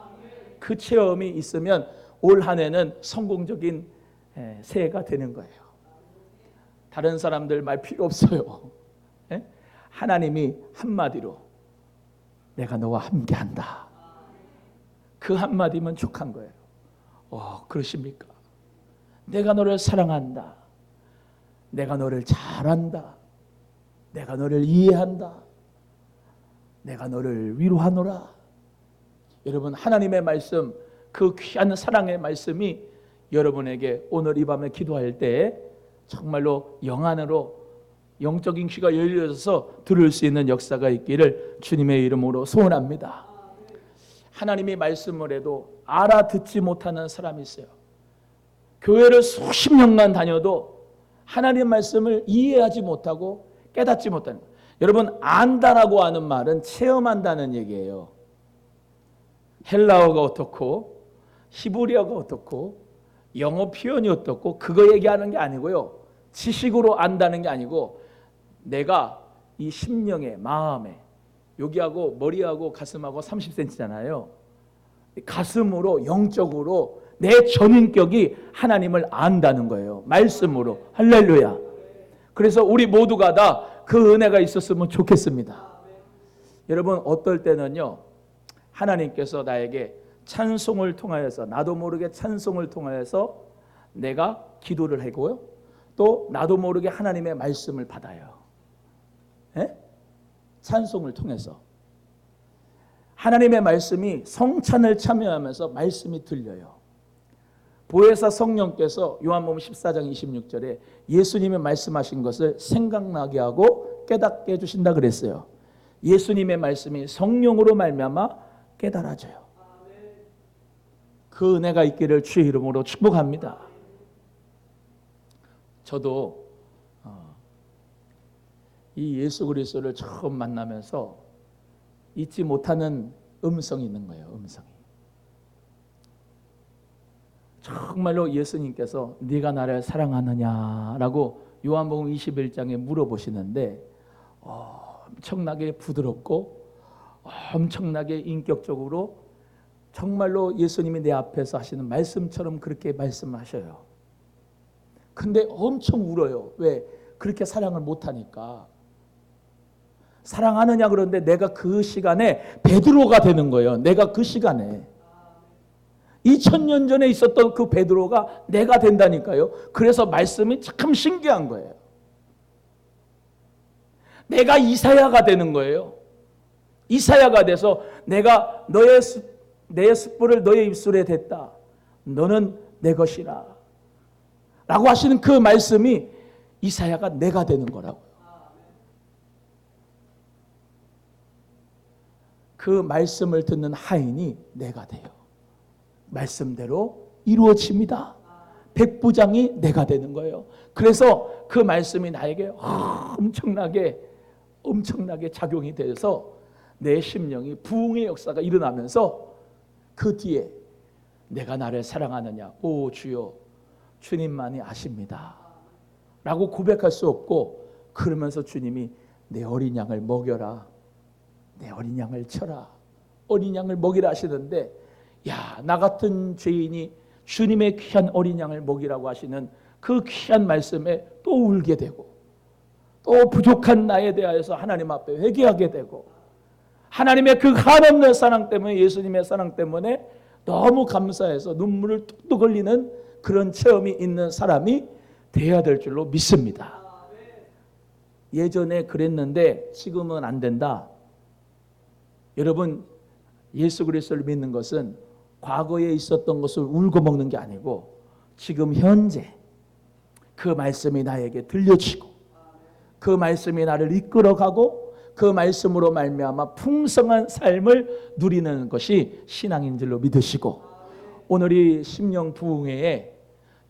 그 체험이 있으면 올 한 해는 성공적인 새해가 되는 거예요. 다른 사람들 말 필요 없어요. 하나님이 한마디로 내가 너와 함께한다. 그 한마디면 족한 거예요. 그러십니까? 내가 너를 사랑한다. 내가 너를 잘 안다. 내가 너를 이해한다. 내가 너를 위로하노라. 여러분 하나님의 말씀 그 귀한 사랑의 말씀이 여러분에게 오늘 이 밤에 기도할 때 정말로 영 안으로 영적인 귀가 열려서 들을 수 있는 역사가 있기를 주님의 이름으로 소원합니다. 하나님이 말씀을 해도 알아듣지 못하는 사람이 있어요. 교회를 수십 년간 다녀도 하나님의 말씀을 이해하지 못하고 깨닫지 못하는 거예요. 여러분 안다라고 하는 말은 체험한다는 얘기예요. 헬라어가 어떻고 히브리어가 어떻고 영어 표현이 어떻고 그거 얘기하는 게 아니고요. 지식으로 안다는 게 아니고 내가 이 심령에 마음에 여기하고 머리하고 가슴하고 30cm잖아요. 가슴으로 영적으로 내 전인격이 하나님을 안다는 거예요. 말씀으로. 할렐루야. 그래서 우리 모두가 다 그 은혜가 있었으면 좋겠습니다. 여러분 어떨 때는요. 하나님께서 나에게 찬송을 통하여서 나도 모르게 찬송을 통하여서 내가 기도를 하고요. 또 나도 모르게 하나님의 말씀을 받아요. 찬송을 통해서 하나님의 말씀이 성찬을 참여하면서 말씀이 들려요. 보혜사 성령께서 요한복음 14장 26절에 예수님이 말씀하신 것을 생각나게 하고 깨닫게 해주신다 그랬어요. 예수님의 말씀이 성령으로 말미암아 깨달아져요. 그 은혜가 있기를 주의 이름으로 축복합니다. 저도 이 예수 그리스도를 처음 만나면서 잊지 못하는 음성이 있는 거예요. 음성이. 정말로 예수님께서 네가 나를 사랑하느냐라고 요한복음 21장에 물어보시는데 엄청나게 부드럽고 엄청나게 인격적으로 정말로 예수님이 내 앞에서 하시는 말씀처럼 그렇게 말씀하셔요. 근데 엄청 울어요. 왜? 그렇게 사랑을 못하니까. 사랑하느냐 그런데 내가 그 시간에 베드로가 되는 거예요. 내가 그 시간에 2000년 전에 있었던 그 베드로가 내가 된다니까요. 그래서 말씀이 참 신기한 거예요. 내가 이사야가 되는 거예요. 이사야가 돼서 내가 내 숯불을 너의 입술에 댔다. 너는 내 것이라. 라고 하시는 그 말씀이 이사야가 내가 되는 거라고요. 그 말씀을 듣는 하인이 내가 돼요. 말씀대로 이루어집니다. 백부장이 내가 되는 거예요. 그래서 그 말씀이 나에게 엄청나게 작용이 돼서 내 심령이 부흥의 역사가 일어나면서 그 뒤에 내가 나를 사랑하느냐 오 주여 주님만이 아십니다 라고 고백할 수 없고, 그러면서 주님이 내 어린 양을 먹여라, 내 어린 양을 쳐라, 어린 양을 먹이라 하시는데, 야, 나 같은 죄인이 주님의 귀한 어린 양을 먹이라고 하시는 그 귀한 말씀에 또 울게 되고, 또 부족한 나에 대하여서 하나님 앞에 회개하게 되고, 하나님의 그 한없는 사랑 때문에, 예수님의 사랑 때문에 너무 감사해서 눈물을 뚝뚝 흘리는 그런 체험이 있는 사람이 되어야 될 줄로 믿습니다. 예전에 그랬는데 지금은 안 된다. 여러분, 예수 그리스도를 믿는 것은 과거에 있었던 것을 울고 먹는 게 아니고 지금 현재 그 말씀이 나에게 들려지고 그 말씀이 나를 이끌어가고 그 말씀으로 말미암아 풍성한 삶을 누리는 것이 신앙인 줄로 믿으시고, 오늘이 심령 부흥회에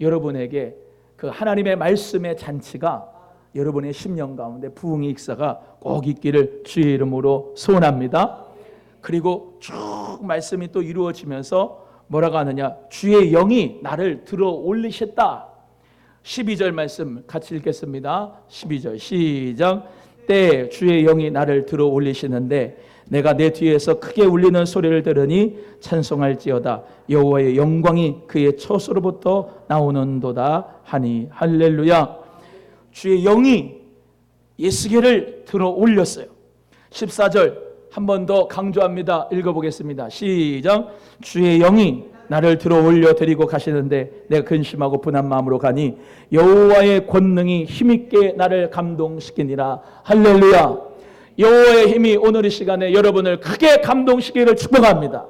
여러분에게 그 하나님의 말씀의 잔치가 여러분의 심령 가운데 부흥의 역사가 꼭 있기를 주의 이름으로 소원합니다. 그리고 쭉 말씀이 또 이루어지면서 뭐라고 하느냐, 주의 영이 나를 들어 올리셨다. 12절 말씀 같이 읽겠습니다. 12절 시작. 때 주의 영이 나를 들어 올리시는데 내가 내 뒤에서 크게 울리는 소리를 들으니 찬송할지어다. 여호와의 영광이 그의 처소로부터 나오는도다 하니. 할렐루야. 주의 영이 예수께를 들어 올렸어요. 14절 한 번 더 강조합니다. 읽어보겠습니다. 시작. 주의 영이 나를 들어 올려 데리고 가시는데 내가 근심하고 분한 마음으로 가니 여호와의 권능이 힘있게 나를 감동시키니라. 할렐루야. 여호와의 힘이 오늘 이 시간에 여러분을 크게 감동시키기를 축복합니다.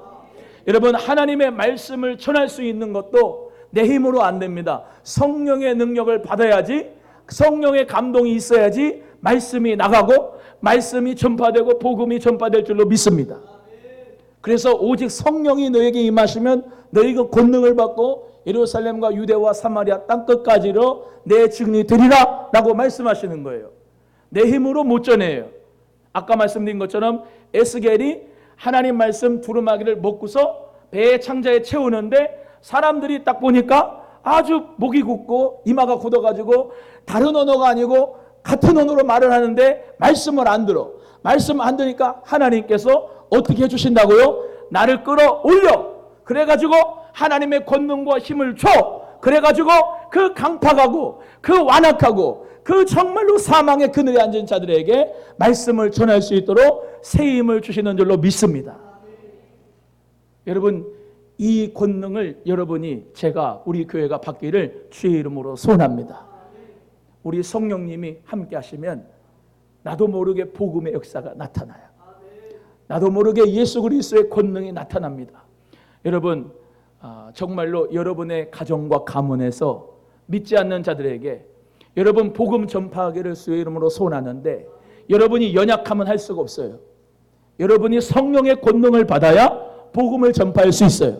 여러분, 하나님의 말씀을 전할 수 있는 것도 내 힘으로 안 됩니다. 성령의 능력을 받아야지, 성령의 감동이 있어야지 말씀이 나가고 말씀이 전파되고 복음이 전파될 줄로 믿습니다. 그래서 오직 성령이 너에게 임하시면 너희가 권능을 받고 예루살렘과 유대와 사마리아 땅끝까지로 내 증인이 되리라 라고 말씀하시는 거예요. 내 힘으로 못 전해요. 아까 말씀드린 것처럼 에스겔이 하나님 말씀 두루마기를 먹고서 배의 창자에 채우는데 사람들이 딱 보니까 아주 목이 굳고 이마가 굳어가지고 다른 언어가 아니고 같은 언어로 말을 하는데 말씀을 안 들어. 말씀 안 들으니까 하나님께서 어떻게 해주신다고요? 나를 끌어올려. 그래가지고 하나님의 권능과 힘을 줘. 그래가지고 그 강팍하고 그 완악하고 그 정말로 사망의 그늘에 앉은 자들에게 말씀을 전할 수 있도록 새 힘을 주시는 줄로 믿습니다. 여러분, 이 권능을 여러분이, 제가, 우리 교회가 받기를 주의 이름으로 소원합니다. 우리 성령님이 함께 하시면 나도 모르게 복음의 역사가 나타나요. 나도 모르게 예수 그리스도의 권능이 나타납니다. 여러분, 정말로 여러분의 가정과 가문에서 믿지 않는 자들에게 여러분 복음 전파하기를 주의 이름으로 소원하는데, 여러분이 연약하면 할 수가 없어요. 여러분이 성령의 권능을 받아야 복음을 전파할 수 있어요.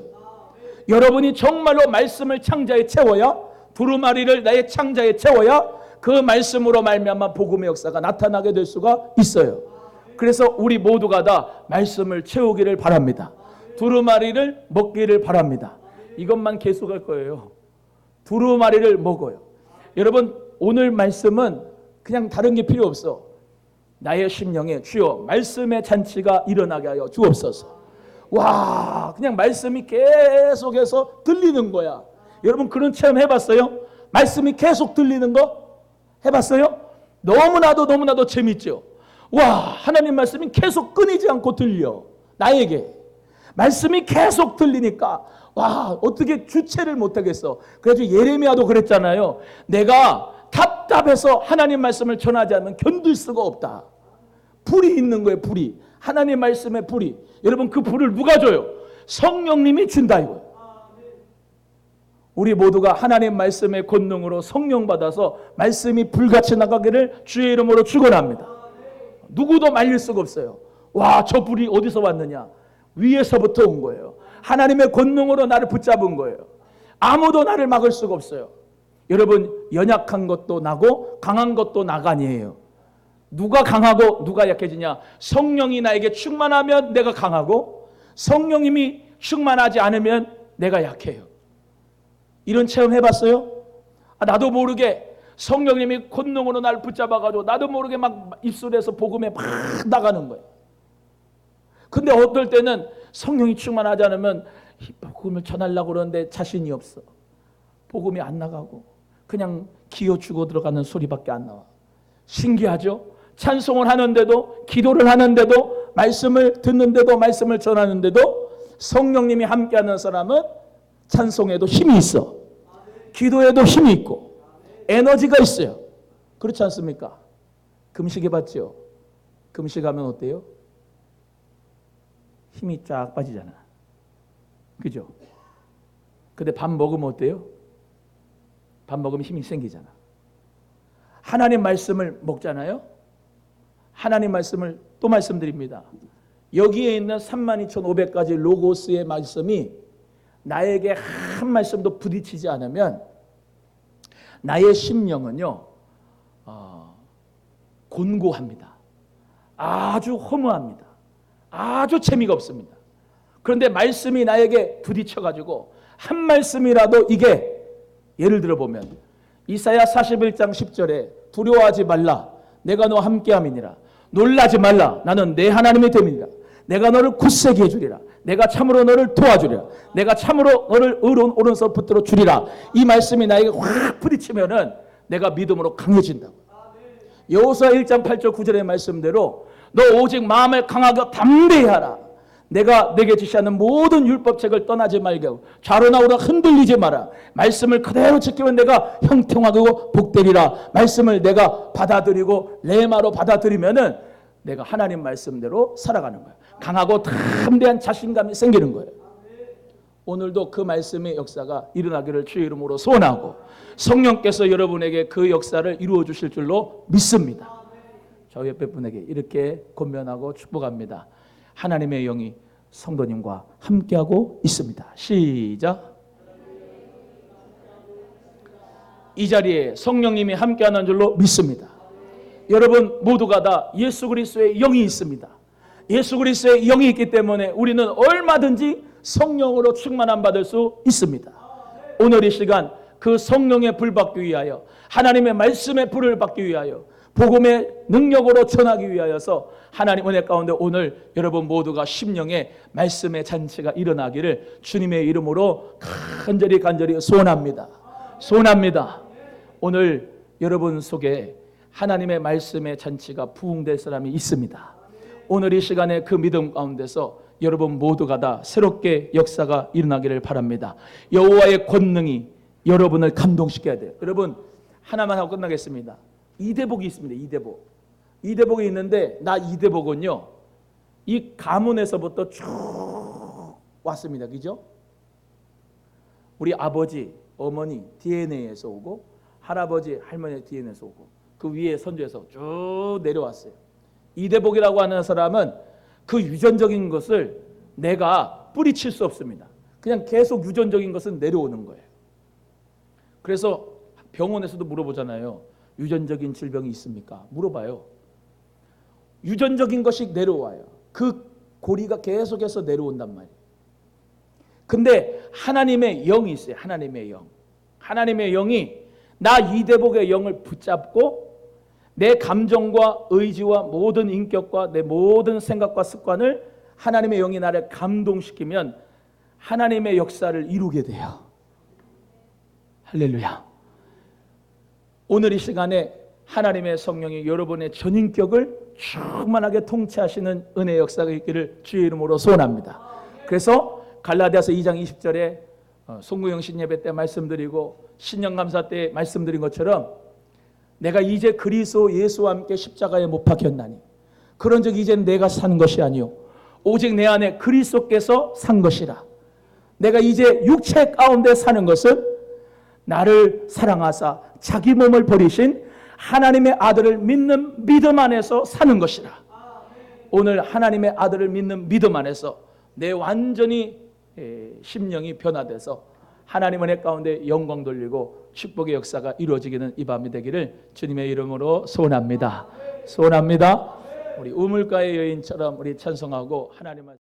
여러분이 정말로 말씀을 창자에 채워야, 두루마리를 나의 창자에 채워야 그 말씀으로 말미암아 복음의 역사가 나타나게 될 수가 있어요. 그래서 우리 모두가 다 말씀을 채우기를 바랍니다. 두루마리를 먹기를 바랍니다. 이것만 계속할 거예요. 두루마리를 먹어요. 여러분 오늘 말씀은 그냥 다른 게 필요 없어. 나의 심령에 주여 말씀의 잔치가 일어나게 하여 주옵소서. 와, 그냥 말씀이 계속해서 들리는 거야. 여러분 그런 체험 해봤어요? 말씀이 계속 들리는 거 해봤어요? 너무나도 재밌죠. 와, 하나님 말씀이 계속 끊이지 않고 들려. 나에게 말씀이 계속 들리니까 와, 어떻게 주체를 못하겠어. 그래서 예레미야도 그랬잖아요. 내가 답답해서 하나님 말씀을 전하지 않으면 견딜 수가 없다. 불이 있는 거예요. 불이. 하나님 말씀의 불이. 여러분 그 불을 누가 줘요? 성령님이 준다 이거예요. 우리 모두가 하나님 말씀의 권능으로 성령 받아서 말씀이 불같이 나가기를 주의 이름으로 축원합니다. 누구도 말릴 수가 없어요. 와, 저 불이 어디서 왔느냐? 위에서부터 온 거예요. 하나님의 권능으로 나를 붙잡은 거예요. 아무도 나를 막을 수가 없어요. 여러분 연약한 것도 나고 강한 것도 나가 아니에요. 누가 강하고 누가 약해지냐? 성령이 나에게 충만하면 내가 강하고 성령님이 충만하지 않으면 내가 약해요. 이런 체험 해봤어요? 나도 모르게 성령님이 권능으로 나를 붙잡아가지고 나도 모르게 막 입술에서 복음에 막 나가는 거예요. 근데 어떨 때는 성령이 충만하지 않으면 복음을 전하려고 그러는데 자신이 없어. 복음이 안 나가고 그냥 기어주고 들어가는 소리밖에 안 나와. 신기하죠? 찬송을 하는데도 기도를 하는데도 말씀을 듣는데도 말씀을 전하는데도 성령님이 함께하는 사람은 찬송에도 힘이 있어. 기도에도 힘이 있고 에너지가 있어요. 그렇지 않습니까? 금식해봤죠? 금식하면 어때요? 힘이 쫙 빠지잖아. 그죠? 근데 밥 먹으면 어때요? 밥 먹으면 힘이 생기잖아. 하나님 말씀을 먹잖아요. 하나님 말씀을 또 말씀드립니다. 여기에 있는 32,500가지 로고스의 말씀이 나에게 한 말씀도 부딪히지 않으면 나의 심령은요 곤고합니다. 아주 허무합니다. 아주 재미가 없습니다. 그런데 말씀이 나에게 부딪혀가지고 한 말씀이라도 이게 예를 들어보면 이사야 41장 10절에 두려워하지 말라 내가 너와 함께함이니라 놀라지 말라 나는 내 하나님이 됨이니라 내가 너를 굳세게 해주리라 내가 참으로 너를 도와주리라 내가 참으로 너를 의로운 오른손 붙들어 주리라. 이 말씀이 나에게 확 부딪히면은 내가 믿음으로 강해진다고. 여호수아 1장 8절 9절의 말씀대로 너 오직 마음을 강하고 담대히 하라. 내가 내게 지시하는 모든 율법책을 떠나지 말게 하고 좌로나 우로나 흔들리지 마라. 말씀을 그대로 지키면 내가 형통하고 복되리라. 말씀을 내가 받아들이고 레마로 받아들이면은 내가 하나님 말씀대로 살아가는 거예요. 강하고 담대한 자신감이 생기는 거예요. 오늘도 그 말씀의 역사가 일어나기를 주의 이름으로 소원하고 성령께서 여러분에게 그 역사를 이루어 주실 줄로 믿습니다. 저 옆에 분에게 이렇게 권면하고 축복합니다. 하나님의 영이 성도님과 함께하고 있습니다. 시작. 이 자리에 성령님이 함께하는 줄로 믿습니다. 여러분 모두가 다 예수 그리스도의 영이 있습니다. 예수 그리스도의 영이 있기 때문에 우리는 얼마든지 성령으로 충만함 받을 수 있습니다. 오늘 이 시간 그 성령의 불 받기 위하여 하나님의 말씀의 불을 받기 위하여 복음의 능력으로 전하기 위하여서 하나님 은혜 가운데 오늘 여러분 모두가 심령의 말씀의 잔치가 일어나기를 주님의 이름으로 간절히 소원합니다. 소원합니다. 오늘 여러분 속에 하나님의 말씀의 잔치가 부흥될 사람이 있습니다. 오늘 이 시간에 그 믿음 가운데서 여러분 모두가 다 새롭게 역사가 일어나기를 바랍니다. 여호와의 권능이 여러분을 감동시켜야 돼요. 여러분 하나만 하고 끝나겠습니다. 이대복이 있습니다. 이대복. 이대복이 있는데 나 이대복은요 이 가문에서부터 쭉 왔습니다. 그죠? 우리 아버지, 어머니 DNA에서 오고 할아버지, 할머니 DNA에서 오고 그 위에 선조에서 쭉 내려왔어요. 이대복이라고 하는 사람은 그 유전적인 것을 내가 뿌리칠 수 없습니다. 그냥 계속 유전적인 것은 내려오는 거예요. 그래서 병원에서도 물어보잖아요. 유전적인 질병이 있습니까? 물어봐요. 유전적인 것이 내려와요. 그 고리가 계속해서 내려온단 말이에요. 근데 하나님의 영이 있어요. 하나님의 영. 하나님의 영이 나 이대복의 영을 붙잡고 내 감정과 의지와 모든 인격과 내 모든 생각과 습관을 하나님의 영이 나를 감동시키면 하나님의 역사를 이루게 돼요. 할렐루야. 오늘 이 시간에 하나님의 성령이 여러분의 전인격을 충만하게 통치하시는 은혜의 역사가 있기를 주의 이름으로 소원합니다. 그래서 갈라디아서 2장 20절에 송구영 신예배 때 말씀드리고 신령감사 때 말씀드린 것처럼 내가 이제 그리스도 예수와 함께 십자가에 못 박혔나니 그런즉 이제는 내가 사는 것이 아니요 오직 내 안에 그리스도께서 산 것이라. 내가 이제 육체 가운데 사는 것은 나를 사랑하사 자기 몸을 버리신 하나님의 아들을 믿는 믿음 안에서 사는 것이라. 오늘 하나님의 아들을 믿는 믿음 안에서 내 완전히 심령이 변화돼서 하나님 은혜 가운데 영광 돌리고 축복의 역사가 이루어지기는 이 밤이 되기를 주님의 이름으로 소원합니다. 소원합니다. 우리 우물가의 여인처럼 우리 찬송하고 하나님을